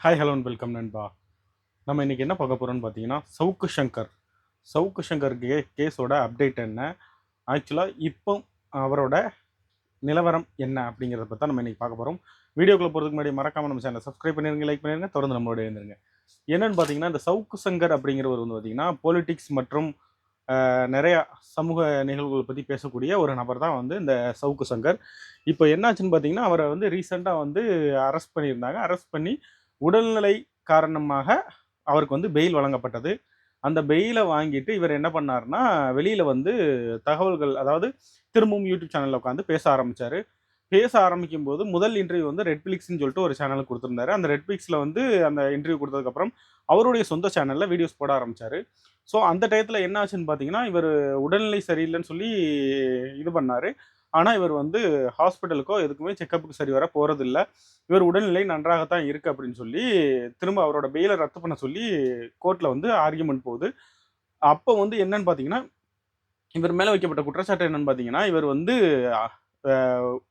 Hi hello and welcome நண்பா. நம்ம இன்னைக்கு என்ன பார்க்க போறோம்னு பார்த்தீங்கன்னா, சவுக்கு சங்கர். சவுக்கு சங்கர் கேஸோட அப்டேட் என்ன? ஆக்சுவலாக இப்போ அவரோட நிலவரம் என்ன அப்படிங்கிறத பற்றி தான் நம்ம இன்னைக்கு பார்க்க போகிறோம். வீடியோக்குள்ள போகிறதுக்கு முன்னாடி மறக்காம நம்ம சேனலை சப்ஸ்கிரைப் பண்ணிருங்க, லைக் பண்ணிருங்க, தொடர்ந்து நம்மளோட இருந்துருங்க. என்னன்னு பார்த்தீங்கன்னா, இந்த சவுக்கு சங்கர் அப்படிங்கிறவர் வந்து பார்த்தீங்கன்னா, பொலிட்டிக்ஸ் மற்றும் நிறைய சமூக நிகழ்வுகளை பற்றி பேசக்கூடிய ஒரு நபர் தான் வந்து இந்த சவுக்கு சங்கர். இப்போ என்னாச்சுன்னு பார்த்தீங்கன்னா, அவரை வந்து ரீசெண்டாக வந்து அரெஸ்ட் பண்ணியிருந்தாங்க. அரெஸ்ட் பண்ணி உடல்நிலை காரணமாக அவருக்கு வந்து பெயில் வழங்கப்பட்டது. அந்த பெயில வாங்கிட்டு இவர் என்ன பண்ணாருன்னா, வெளியில வந்து தகவல்கள் அதாவது திரும்பவும் யூடியூப் சேனல்ல உட்காந்து பேச ஆரம்பிச்சாரு. பேச ஆரம்பிக்கும்போது முதல் இன்டர்வியூ வந்து ரெட்ஃபிளிக்ஸ்ன்னு சொல்லிட்டு ஒரு சேனலுக்கு குடுத்திருந்தாரு. அந்த ரெட்ஃபிளிக்ஸ்ல வந்து அந்த இன்டர்வியூ குடுத்ததுக்கப்புறம், அவருடைய சொந்த சேனல்ல வீடியோஸ் போட ஆரம்பிச்சாரு. ஸோ அந்த டயத்துல என்ன ஆச்சுன்னு பார்த்தீங்கன்னா, இவரு உடல்நிலை சரியில்லன்னு சொல்லி இது பண்ணாரு. ஆனா, இவர் வந்து ஹாஸ்பிட்டலுக்கோ எதுக்குமே செக்கப்புக்கு சரிவர போறதில்ல. இவர் உடல்நிலை நன்றாகத்தான் இருக்கு அப்படின்னு சொல்லி, திரும்ப அவரோட பெயில ரத்து பண்ண சொல்லி கோர்ட்ல வந்து ஆர்கியுமென்ட் போகுது. அப்போ வந்து என்னன்னு பார்த்தீங்கன்னா, இவர் மேல வைக்கப்பட்ட குற்றச்சாட்டு என்னன்னு பார்த்தீங்கன்னா, இவர் வந்து அ அ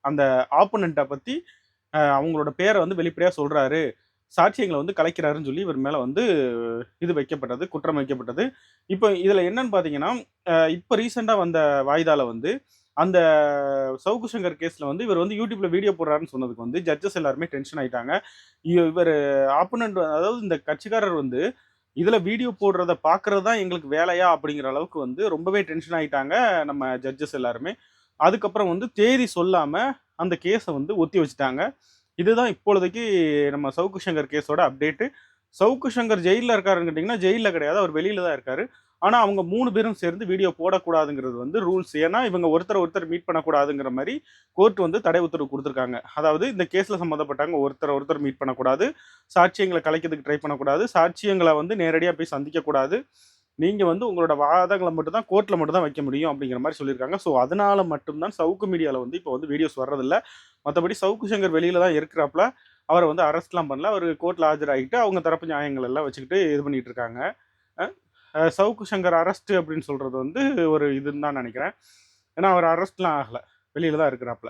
அந்த ஆப்போனன்ட்ட பத்தி அவங்களோட பேர வந்து வெளிப்படையா சொல்றாரு. சாட்சியங்கள வந்து கலைக்கிறாருன்னு சொல்லி இவர் மேல வந்து இது வைக்கப்பட்டது, குற்றம் வைக்கப்பட்டது. இப்ப இதுல என்னன்னு பார்த்தீங்கன்னா, இப்ப ரீசென்ட்டா வந்த வாய்தால வந்து, அந்த சவுக்கு சங்கர் கேஸ்ல வந்து இவர் வந்து YouTubeல வீடியோ போடுறாருன்னு சொன்னதுக்கு வந்து ஜட்ஜஸ் எல்லாருமே டென்ஷன் ஆயிட்டாங்க. இவரு ஆப்போனன்ட் அதாவது இந்த கட்சிக்காரர் வந்து, இதுல வீடியோ போடுறத பார்க்கறது தான் எங்களுக்கு வேலையா? அப்படிங்கிற அளவுக்கு வந்து ரொம்பவே டென்ஷன் ஆயிட்டாங்க நம்ம ஜட்ஜஸ் எல்லாருமே. அதுக்கப்புறம் வந்து தேதி சொல்லாம அந்த கேஸ வந்து ஒத்தி வச்சுட்டாங்க. இதுதான் இப்பொழுதைக்கு நம்ம சவுக்கு சங்கர் கேஸோட அப்டேட்டு. சவுக்கு சங்கர் ஜெயில்ல இருக்காருன்னு கேட்டீங்கன்னா, ஜெயில்ல கிடையாது. அவர் வெளியில தான் இருக்காரு. ஆனா, அவங்க 3 பேரும் சேர்ந்து வீடியோ போடக்கூடாதுங்கிறது வந்து ரூல்ஸ். ஏன்னா, இவங்க ஒருத்தர ஒருத்தர் மீட் பண்ணக்கூடாதுங்கிற மாரி கோர்ட் வந்து தடை உத்தரவு குடுத்துருக்காங்க. அதாவது இந்த கேஸ்ல சம்மந்தப்பட்டவங்க ஒருத்தர ஒருத்தர் மீட் பண்ணக்கூடாது. சாட்சியங்கள கலைக்கிறதுக்கு ட்ரை பண்ணக்கூடாது. சாட்சியங்கள வந்து நேரடியா போய் சந்திக்கக்கூடாது. நீங்க வந்து உங்களோட வாதங்கள மட்டும் தான் கோர்ட்ல மட்டும் தான் வைக்க முடியும் அப்படிங்கிற மாரி சொல்லியிருக்காங்க. ஸோ, அதனால மட்டும் தான் சவுக்கு மீடியால வந்து இப்போ வந்து வீடியோஸ் வர்றதில்ல. மத்தபடி சவுக்கு சங்கர் வெளியில தான் இருக்கிறாப்ல. அவர வந்து அரெஸ்ட்லாம் பண்ணல. அவரு கோர்ட்ல ஆஜராகிட்டு, அவங்க தரப்பு நியாயங்கள் எல்லாம் வச்சுக்கிட்டு இது பண்ணிட்டு இருக்காங்க. அ சவுக்கு சங்கர் அரெஸ்ட் அப்படின்னு சொல்றது வந்து ஒரு இதுன்னு தான் நெனைக்கிறேன். ஏன்னா, அவர் அரெஸ்ட்லாம் ஆகல. வெளியில தான் இருக்கிறாப்ல.